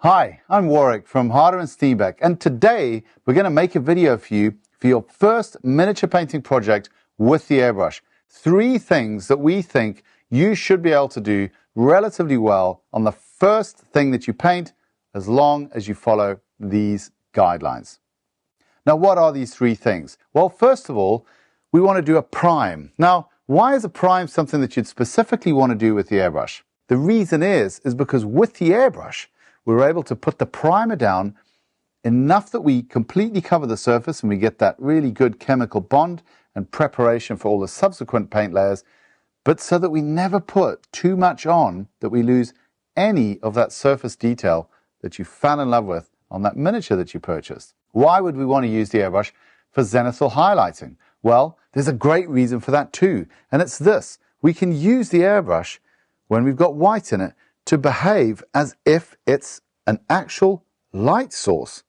Hi, I'm Warrick from Harder and Steenbeck, and today we're going to make a video for you for your first miniature painting project with the airbrush. 3 things that we think you should be able to do relatively well on the first thing that you paint, as long as you follow these guidelines. Now, what are these 3 things? Well, first of all, we want to do a prime. Now, why is a prime something that you'd specifically want to do with the airbrush? The reason is because with the airbrush, we're able to put the primer down enough that we completely cover the surface and we get that really good chemical bond and preparation for all the subsequent paint layers, but so that we never put too much on that we lose any of that surface detail that you fell in love with on that miniature that you purchased. Why would we want to use the airbrush for zenithal highlighting? Well, there's a great reason for that too, and it's this. We can use the airbrush when we've got white in it to behave as if it's an actual light source.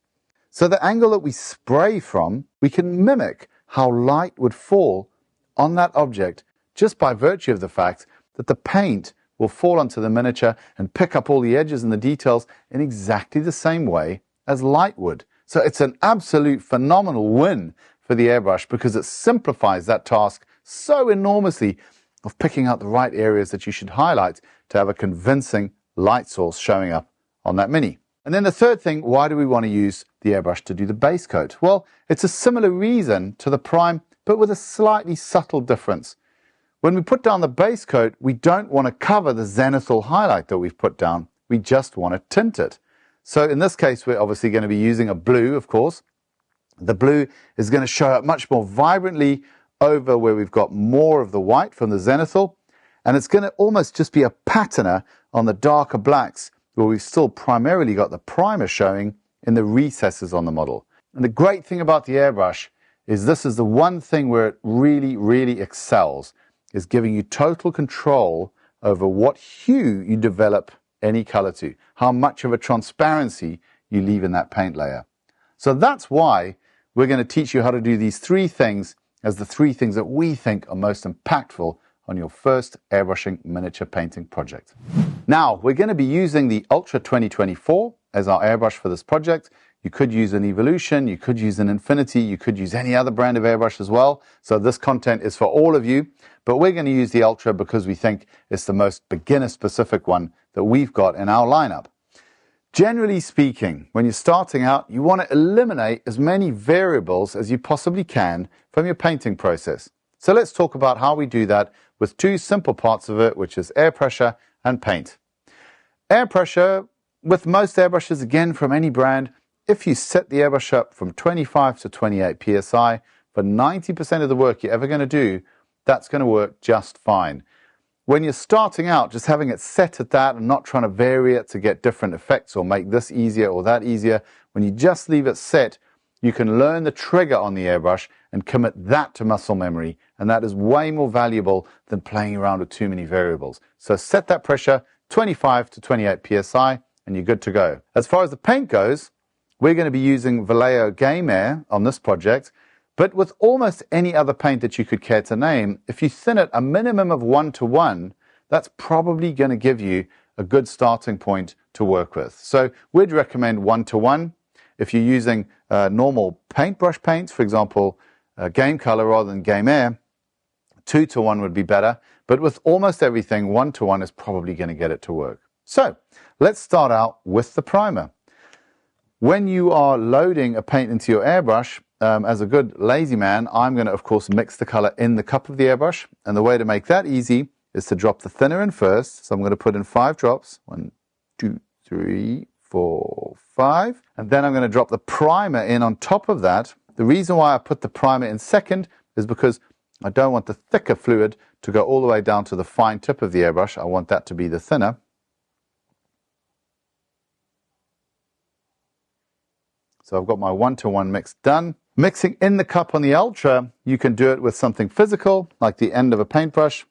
So the angle that we spray from, we can mimic how light would fall on that object just by virtue of the fact that the paint will fall onto the miniature and pick up all the edges and the details in exactly the same way as light would. So it's an absolute phenomenal win for the airbrush because it simplifies that task so enormously of picking out the right areas that you should highlight to have a convincing light source showing up on that mini. And then the third thing, why do we want to use the airbrush to do the base coat? Well, it's a similar reason to the prime, but with a slightly subtle difference. When we put down the base coat, we don't want to cover the zenithal highlight that we've put down. We just want to tint it. So in this case, we're obviously going to be using a blue, of course. The blue is going to show up much more vibrantly over where we've got more of the white from the zenithal. And it's going to almost just be a patterner on the darker blacks where we've still primarily got the primer showing in the recesses on the model. And the great thing about the airbrush is this is the one thing where it really, really excels, is giving you total control over what hue you develop any color to, how much of a transparency you leave in that paint layer. So that's why we're going to teach you how to do these 3 things as the 3 things that we think are most impactful on your first airbrushing miniature painting project. Now, we're going to be using the Ultra 2024 as our airbrush for this project. You could use an Evolution, you could use an Infinity, you could use any other brand of airbrush as well. So this content is for all of you, but we're going to use the Ultra because we think it's the most beginner-specific one that we've got in our lineup. Generally speaking, when you're starting out, you want to eliminate as many variables as you possibly can from your painting process. So let's talk about how we do that with 2 simple parts of it, which is air pressure and paint. Air pressure, with most airbrushes, again from any brand, if you set the airbrush up from 25 to 28 psi, for 90% of the work you're ever going to do, that's going to work just fine. When you're starting out, just having it set at that and not trying to vary it to get different effects or make this easier or that easier, when you just leave it set, you can learn the trigger on the airbrush and commit that to muscle memory, and that is way more valuable than playing around with too many variables. So set that pressure, 25 to 28 psi, and you're good to go. As far as the paint goes, we're going to be using Vallejo Game Air on this project, but with almost any other paint that you could care to name, if you thin it a minimum of 1:1, that's probably going to give you a good starting point to work with. So we'd recommend 1:1. If you're using normal paintbrush paints, for example, Game Color rather than Game Air, 2:1 would be better. But with almost everything, 1:1 is probably going to get it to work. So let's start out with the primer. When you are loading a paint into your airbrush, as a good lazy man, I'm going to, of course, mix the color in the cup of the airbrush. And the way to make that easy is to drop the thinner in first. So I'm going to put in 5 drops. 1, 2, 3, 4, 5. And then I'm going to drop the primer in on top of that. The reason why I put the primer in second is because I don't want the thicker fluid to go all the way down to the fine tip of the airbrush. I want that to be the thinner. So I've got my 1:1 mix done. Mixing in the cup on the Ultra, you can do it with something physical, like the end of a paintbrush.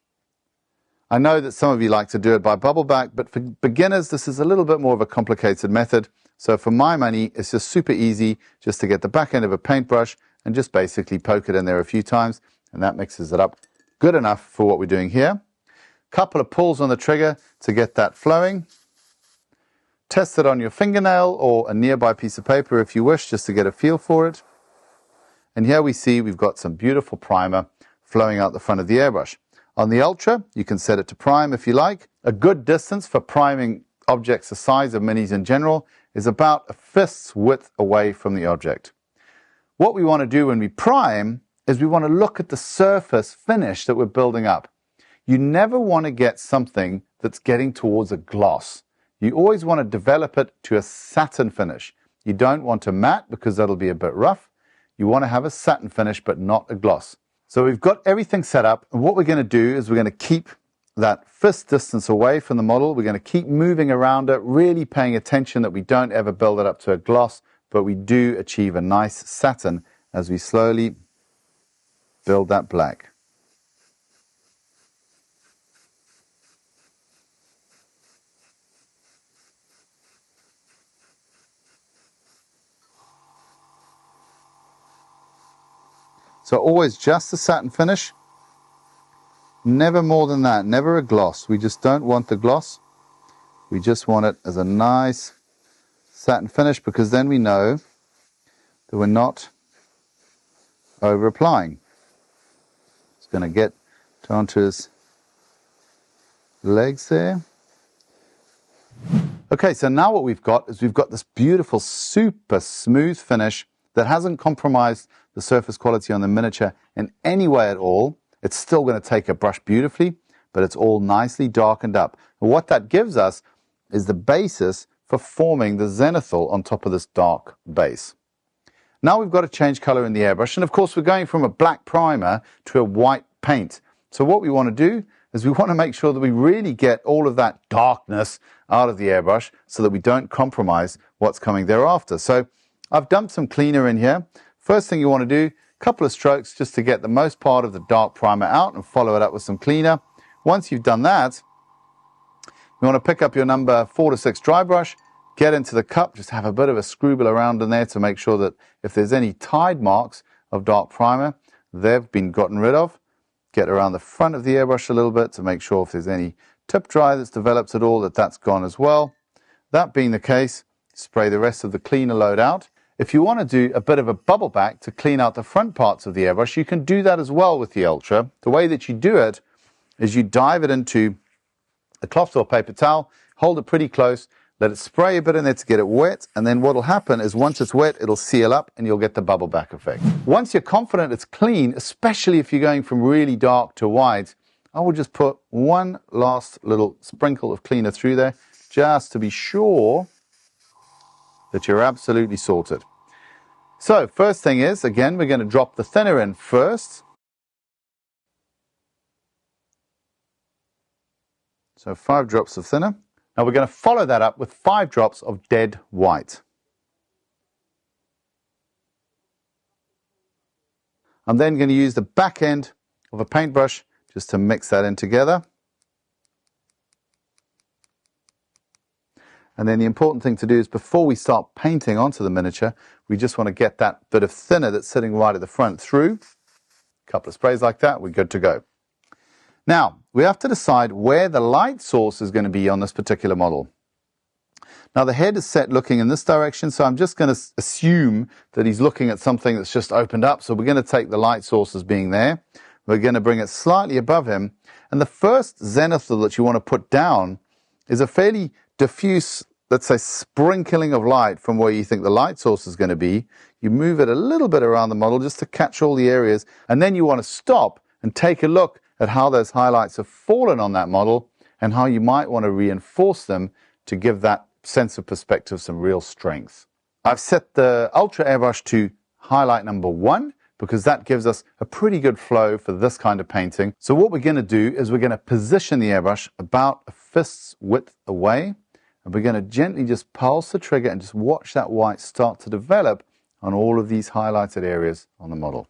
I know that some of you like to do it by bubble back, but for beginners, this is a little bit more of a complicated method. So for my money, it's just super easy just to get the back end of a paintbrush and just basically poke it in there a few times, and that mixes it up good enough for what we're doing here. Couple of pulls on the trigger to get that flowing. test it on your fingernail or a nearby piece of paper if you wish, just to get a feel for it. And here we see we've got some beautiful primer flowing out the front of the airbrush. On the Ultra, you can set it to prime if you like. A good distance for priming objects the size of minis in general is about a fist's width away from the object. What we want to do when we prime is we want to look at the surface finish that we're building up. You never want to get something that's getting towards a gloss. You always want to develop it to a satin finish. You don't want a matte because that'll be a bit rough. You want to have a satin finish but not a gloss. So we've got everything set up, and what we're going to do is we're going to keep that fist distance away from the model. We're going to keep moving around it, really paying attention that we don't ever build it up to a gloss, but we do achieve a nice satin as we slowly build that black. So always just a satin finish, never more than that, never a gloss. We just don't want the gloss. We just want it as a nice satin finish, because then we know that we're not over applying. It's going to get onto his legs there. Okay, so now what we've got is we've got this beautiful, super smooth finish that hasn't compromised the surface quality on the miniature in any way at all. It's still going to take a brush beautifully, but it's all nicely darkened up. And what that gives us is the basis for forming the Zenithal on top of this dark base. Now we've got to change color in the airbrush, and of course we're going from a black primer to a white paint. So what we want to do is we want to make sure that we really get all of that darkness out of the airbrush so that we don't compromise what's coming thereafter. So I've dumped some cleaner in here. First thing you want to do, a couple of strokes just to get the most part of the dark primer out and follow it up with some cleaner. Once you've done that, you want to pick up your number 4 to 6 dry brush, get into the cup, just have a bit of a scrubble around in there to make sure that if there's any tide marks of dark primer, they've been gotten rid of. Get around the front of the airbrush a little bit to make sure if there's any tip dry that's developed at all, that's gone as well. That being the case, spray the rest of the cleaner load out. If you want to do a bit of a bubble back to clean out the front parts of the airbrush, you can do that as well with the Ultra. The way that you do it is you dive it into a cloth or paper towel, hold it pretty close, let it spray a bit in there to get it wet, and then what will happen is once it's wet, it'll seal up and you'll get the bubble back effect. Once you're confident it's clean, especially if you're going from really dark to white, I will just put one last little sprinkle of cleaner through there just to be sure that you're absolutely sorted. So first thing is, again, we're going to drop the thinner in first. So 5 drops of thinner. Now we're going to follow that up with 5 drops of dead white. I'm then going to use the back end of a paintbrush just to mix that in together. And then the important thing to do is before we start painting onto the miniature, we just want to get that bit of thinner that's sitting right at the front through. A couple of sprays like that, we're good to go. Now, we have to decide where the light source is going to be on this particular model. Now, the head is set looking in this direction, so I'm just going to assume that he's looking at something that's just opened up. So we're going to take the light source as being there. We're going to bring it slightly above him. And the first zenithal that you want to put down is a fairly diffuse, let's say, sprinkling of light from where you think the light source is going to be. You move it a little bit around the model just to catch all the areas. And then you want to stop and take a look at how those highlights have fallen on that model and how you might want to reinforce them to give that sense of perspective some real strength. I've set the Ultra Airbrush to highlight number 1 because that gives us a pretty good flow for this kind of painting. So what we're going to do is we're going to position the airbrush about a fist's width away, and we're going to gently just pulse the trigger and just watch that white start to develop on all of these highlighted areas on the model.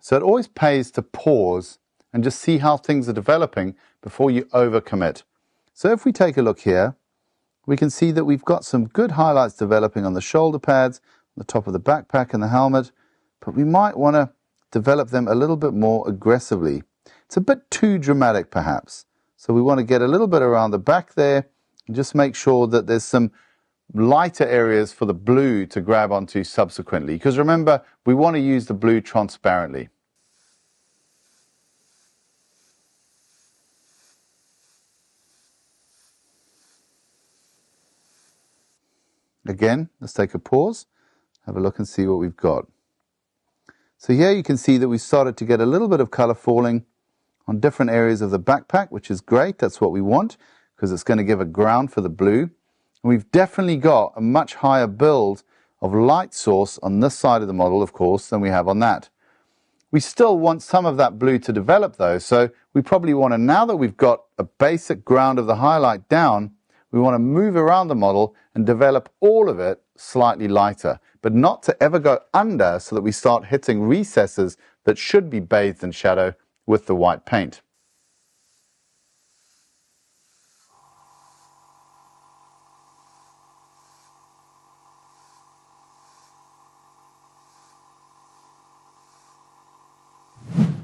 So it always pays to pause and just see how things are developing before you overcommit. So if we take a look here, we can see that we've got some good highlights developing on the shoulder pads, the top of the backpack and the helmet, but we might want to develop them a little bit more aggressively. It's a bit too dramatic perhaps. So we want to get a little bit around the back there and just make sure that there's some lighter areas for the blue to grab onto subsequently. Because remember, we want to use the blue transparently. Again, let's take a pause, have a look and see what we've got. So here you can see that we started to get a little bit of color falling on different areas of the backpack, which is great. That's what we want because it's going to give a ground for the blue. And we've definitely got a much higher build of light source on this side of the model, of course, than we have on that. We still want some of that blue to develop though, so we probably want to, now that we've got a basic ground of the highlight down, we want to move around the model and develop all of it slightly lighter, but not to ever go under so that we start hitting recesses that should be bathed in shadow with the white paint.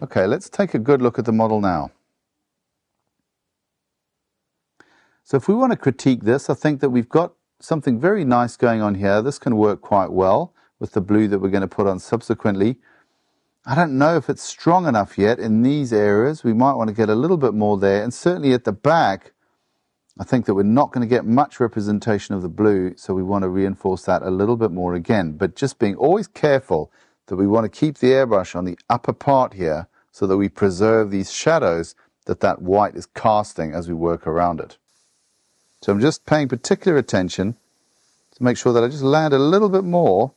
Okay, let's take a good look at the model now. So if we want to critique this, I think that we've got something very nice going on here. This can work quite well with the blue that we're going to put on subsequently. I don't know if it's strong enough yet in these areas. We might want to get a little bit more there. And certainly at the back, I think that we're not going to get much representation of the blue, so we want to reinforce that a little bit more again. But just being always careful that we want to keep the airbrush on the upper part here so that we preserve these shadows that white is casting as we work around it. So I'm just paying particular attention to make sure that I just land a little bit more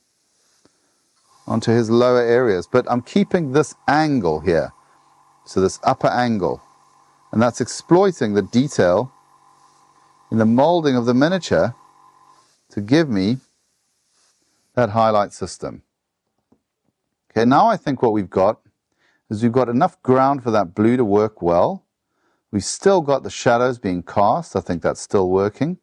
onto his lower areas. But I'm keeping this angle here, so this upper angle. And that's exploiting the detail in the molding of the miniature to give me that highlight system. Okay, now I think what we've got is we've got enough ground for that blue to work well. We've still got the shadows being cast. I think that's still working.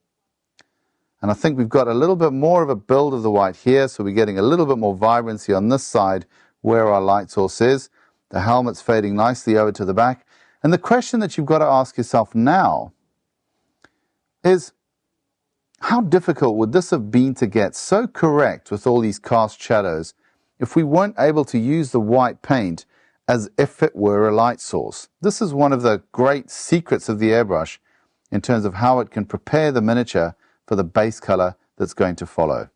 And I think we've got a little bit more of a build of the white here, so we're getting a little bit more vibrancy on this side where our light source is. The helmet's fading nicely over to the back. And the question that you've got to ask yourself now is, how difficult would this have been to get so correct with all these cast shadows if we weren't able to use the white paint as if it were a light source? This is one of the great secrets of the airbrush in terms of how it can prepare the miniature for the base color that's going to follow.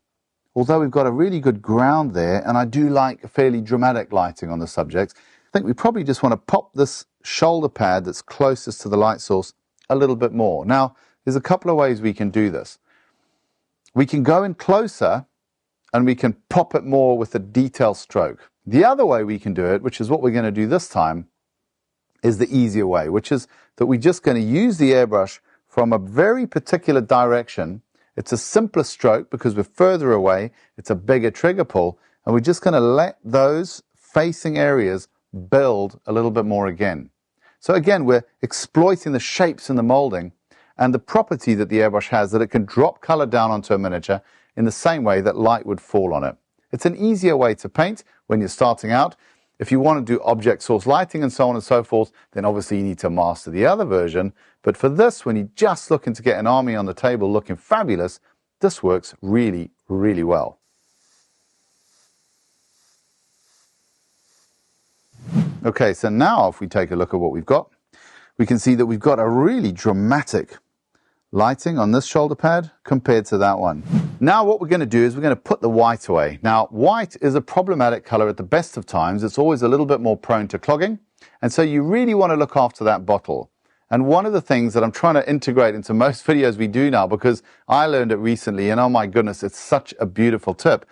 Although we've got a really good ground there, and I do like fairly dramatic lighting on the subject, I think we probably just want to pop this shoulder pad that's closest to the light source a little bit more. Now, there's a couple of ways we can do this. We can go in closer and we can pop it more with a detail stroke. The other way we can do it, which is what we're going to do this time, is the easier way, which is that we're just going to use the airbrush from a very particular direction. It's a simpler stroke because we're further away, it's a bigger trigger pull, and we're just going to let those facing areas build a little bit more again. So again, we're exploiting the shapes in the molding and the property that the airbrush has, that it can drop color down onto a miniature in the same way that light would fall on it. It's an easier way to paint when you're starting out. If you want to do object source lighting and so on and so forth, then obviously you need to master the other version. But for this, when you're just looking to get an army on the table looking fabulous, this works really, really well. Okay, so now if we take a look at what we've got, we can see that we've got a really dramatic lighting on this shoulder pad compared to that one. Now what we're going to do is we're going to put the white away. Now white is a problematic color at the best of times. It's always a little bit more prone to clogging, and so you really want to look after that bottle. And one of the things that I'm trying to integrate into most videos we do now, because I learned it recently, and oh my goodness, it's such a beautiful tip,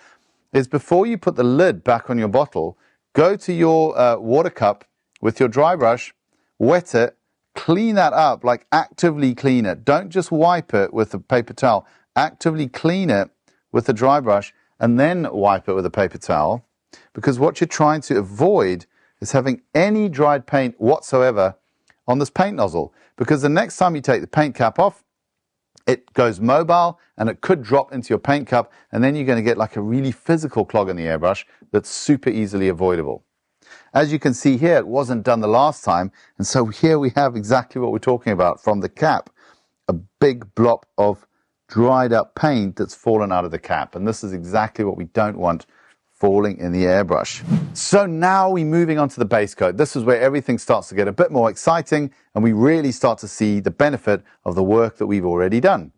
is before you put the lid back on your bottle, go to your water cup with your dry brush, wet it, clean that up, like actively clean it. Don't just wipe it with a paper towel. Actively clean it with a dry brush and then wipe it with a paper towel, because what you're trying to avoid is having any dried paint whatsoever on this paint nozzle, because the next time you take the paint cap off, it goes mobile and it could drop into your paint cup, and then you're going to get like a really physical clog in the airbrush that's super easily avoidable. As you can see here, it wasn't done the last time, and so here we have exactly what we're talking about from the cap. A big blob of dried up paint that's fallen out of the cap, and this is exactly what we don't want falling in the airbrush. So now we're moving on to the base coat. This is where everything starts to get a bit more exciting, and we really start to see the benefit of the work that we've already done.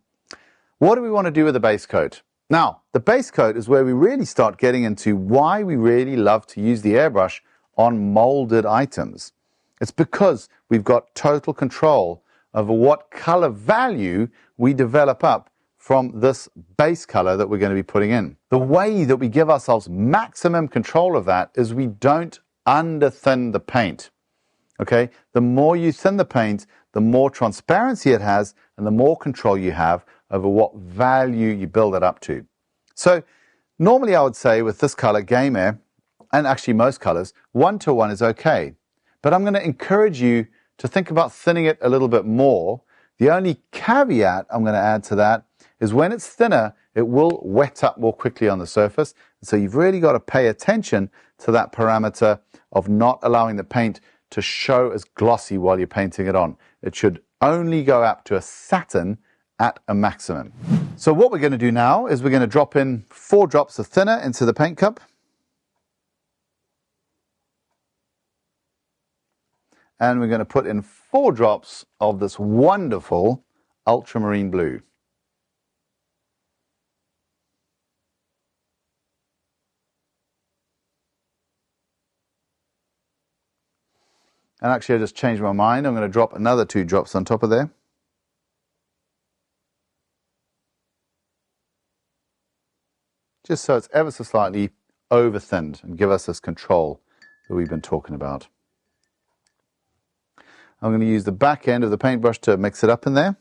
What do we want to do with the base coat? Now, the base coat is where we really start getting into why we really love to use the airbrush on molded items. It's because we've got total control over what color value we develop up from this base color that we're going to be putting in. The way that we give ourselves maximum control of that is we don't under-thin the paint. Okay? The more you thin the paint, the more transparency it has, and the more control you have over what value you build it up to. So normally I would say with this color, Game Air, and actually most colors, 1:1 is okay. But I'm going to encourage you to think about thinning it a little bit more. The only caveat I'm going to add to that is when it's thinner, it will wet up more quickly on the surface. So you've really got to pay attention to that parameter of not allowing the paint to show as glossy while you're painting it on. It should only go up to a satin at a maximum. So what we're going to do now is we're going to drop in 4 drops of thinner into the paint cup. And we're going to put in 4 drops of this wonderful ultramarine blue. And actually I just changed my mind. I'm going to drop another 2 drops on top of there. Just so it's ever so slightly over-thinned and give us this control that we've been talking about. I'm going to use the back end of the paintbrush to mix it up in there.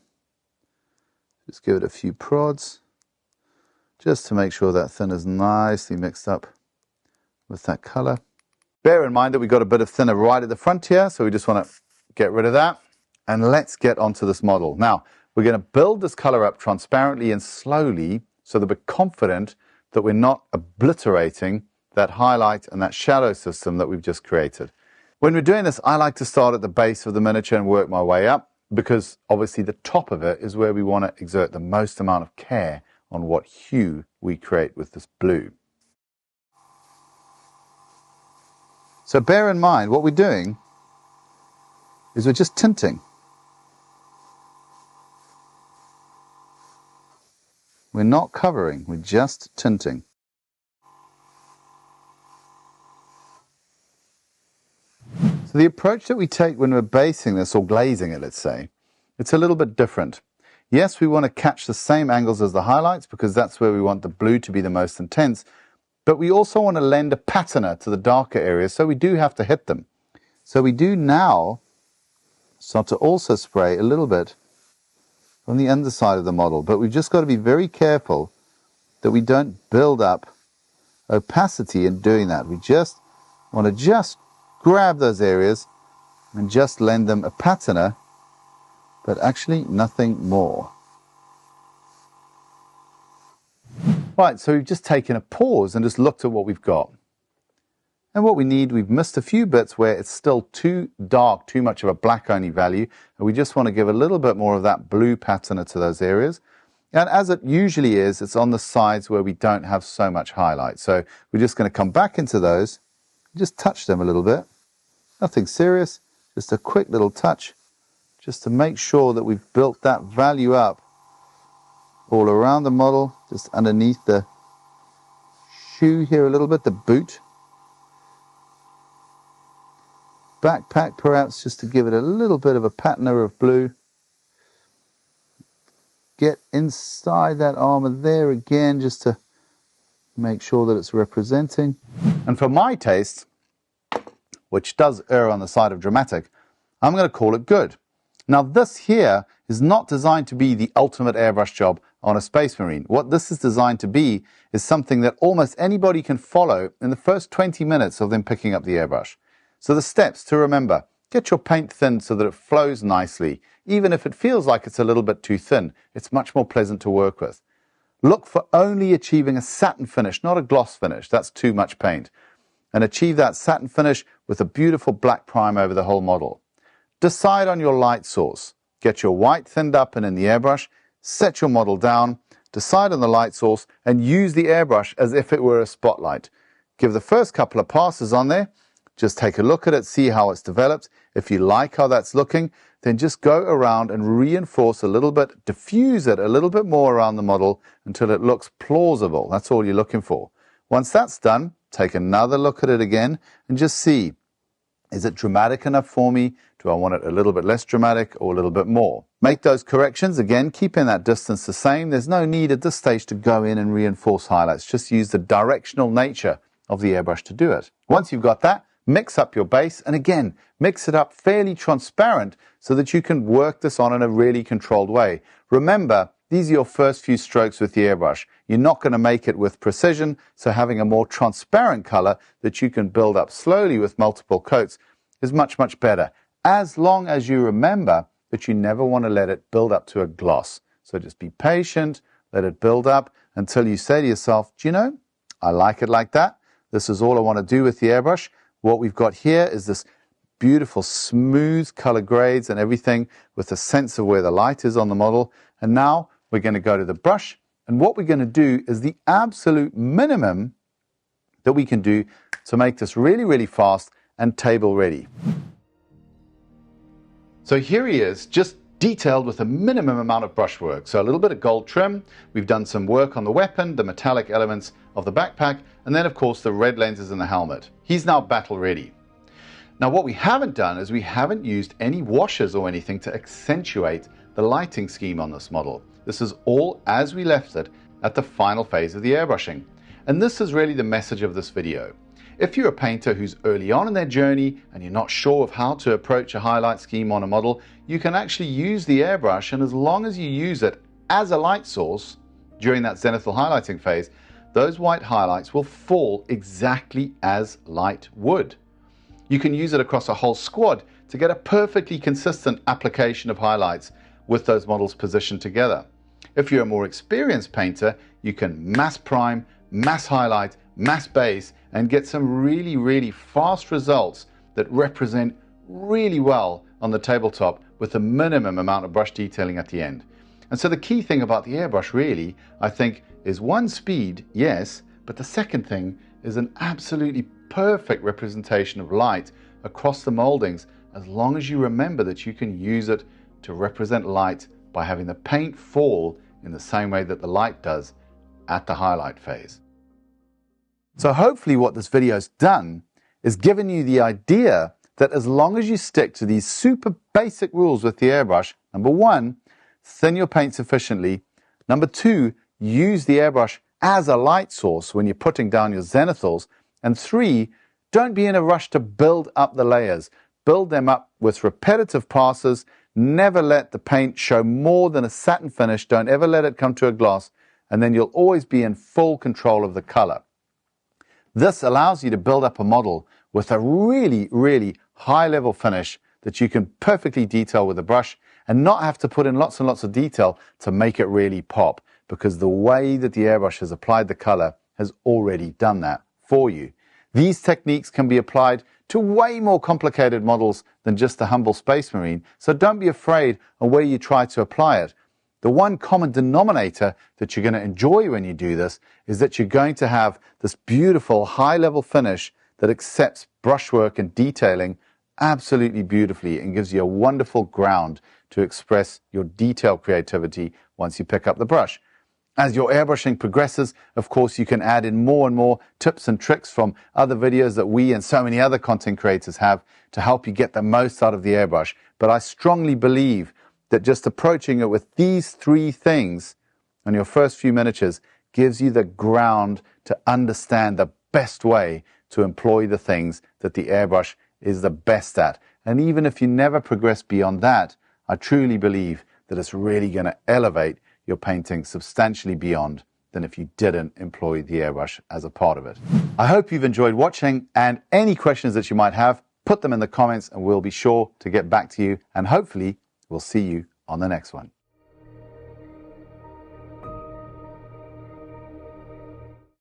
Just give it a few prods, just to make sure that thinner is nicely mixed up with that color. Bear in mind that we've got a bit of thinner right at the front here, so we just want to get rid of that. And let's get onto this model. Now, we're going to build this color up transparently and slowly so that we're confident that we're not obliterating that highlight and that shadow system that we've just created. When we're doing this, I like to start at the base of the miniature and work my way up, because obviously the top of it is where we want to exert the most amount of care on what hue we create with this blue. So bear in mind, what we're doing is we're just tinting. We're not covering, we're just tinting. So the approach that we take when we're basing this, or glazing it, let's say, it's a little bit different. Yes, we want to catch the same angles as the highlights because that's where we want the blue to be the most intense, but we also want to lend a patina to the darker areas, so we do have to hit them. So we do now start to also spray a little bit on the underside of the model, but we've just got to be very careful that we don't build up opacity in doing that. We just want to just grab those areas and just lend them a patina, but actually nothing more. Right, so we've just taken a pause and just looked at what we've got. And what we need, we've missed a few bits where it's still too dark, too much of a black only value, and we just want to give a little bit more of that blue patina to those areas. And as it usually is, it's on the sides where we don't have so much highlight. So we're just going to come back into those, just touch them a little bit. Nothing serious, just a quick little touch, just to make sure that we've built that value up all around the model, just underneath the shoe here a little bit, the boot. Backpack perhaps, just to give it a little bit of a patina of blue. Get inside that armor there again, just to make sure that it's representing. And for my taste, which does err on the side of dramatic, I'm going to call it good. Now this here is not designed to be the ultimate airbrush job on a Space Marine. What this is designed to be is something that almost anybody can follow in the first 20 minutes of them picking up the airbrush. So the steps to remember: Get your paint thin so that it flows nicely. Even if it feels like it's a little bit too thin, it's much more pleasant to work with. Look for only achieving a satin finish, not a gloss finish. That's too much paint. And achieve that satin finish with a beautiful black prime over the whole model. Decide on your light source. Get your white thinned up and in the airbrush, set your model down, decide on the light source, and use the airbrush as if it were a spotlight. Give the first couple of passes on there. Just take a look at it, see how it's developed. If you like how that's looking, then just go around and reinforce a little bit, diffuse it a little bit more around the model until it looks plausible. That's all you're looking for. Once that's done, take another look at it again and just see, is it dramatic enough for me? Do I want it a little bit less dramatic or a little bit more? Make those corrections. Again, keeping that distance the same. There's no need at this stage to go in and reinforce highlights. Just use the directional nature of the airbrush to do it. Once you've got that, mix up your base, and again, mix it up fairly transparent so that you can work this on in a really controlled way. Remember, these are your first few strokes with the airbrush. You're not going to make it with precision, so having a more transparent color that you can build up slowly with multiple coats is much, much better, as long as you remember that you never want to let it build up to a gloss. So just be patient, let it build up until you say to yourself, do you know, I like it like that. This is all I want to do with the airbrush. What we've got here is this beautiful smooth color grades and everything with a sense of where the light is on the model. And now we're going to go to the brush, and what we're going to do is the absolute minimum that we can do to make this really, really fast and table ready. So here he is, just detailed with a minimum amount of brushwork. So a little bit of gold trim, we've done some work on the weapon, the metallic elements of the backpack, and then of course the red lenses in the helmet. He's now battle ready. Now what we haven't done is we haven't used any washes or anything to accentuate the lighting scheme on this model. This is all as we left it at the final phase of the airbrushing. And this is really the message of this video. If you're a painter who's early on in their journey and you're not sure of how to approach a highlight scheme on a model, you can actually use the airbrush, and as long as you use it as a light source during that zenithal highlighting phase, those white highlights will fall exactly as light would. You can use it across a whole squad to get a perfectly consistent application of highlights with those models positioned together. If you're a more experienced painter, you can mass prime, mass highlight, mass base, and get some really, really fast results that represent really well on the tabletop with a minimum amount of brush detailing at the end. And so the key thing about the airbrush really, I think, is one, speed, yes, but the second thing is an absolutely perfect representation of light across the moldings, as long as you remember that you can use it to represent light by having the paint fall in the same way that the light does at the highlight phase. So hopefully what this video has done is given you the idea that as long as you stick to these super basic rules with the airbrush, number one, thin your paint sufficiently. Number two, use the airbrush as a light source when you're putting down your zenithals. And three, don't be in a rush to build up the layers. Build them up with repetitive passes. Never let the paint show more than a satin finish. Don't ever let it come to a gloss. And then you'll always be in full control of the color. This allows you to build up a model with a really, really high level finish that you can perfectly detail with a brush and not have to put in lots and lots of detail to make it really pop, because the way that the airbrush has applied the color has already done that for you. These techniques can be applied to way more complicated models than just the humble Space Marine, so don't be afraid of where you try to apply it. The one common denominator that you're going to enjoy when you do this is that you're going to have this beautiful high-level finish that accepts brushwork and detailing absolutely beautifully and gives you a wonderful ground to express your detail creativity once you pick up the brush. As your airbrushing progresses, of course, you can add in more and more tips and tricks from other videos that we and so many other content creators have to help you get the most out of the airbrush. But I strongly believe that just approaching it with these three things on your first few miniatures gives you the ground to understand the best way to employ the things that the airbrush is the best at. And even if you never progress beyond that, I truly believe that it's really going to elevate your painting substantially beyond than if you didn't employ the airbrush as a part of it. I hope you've enjoyed watching, and any questions that you might have, put them in the comments and we'll be sure to get back to you, and hopefully we'll see you on the next one.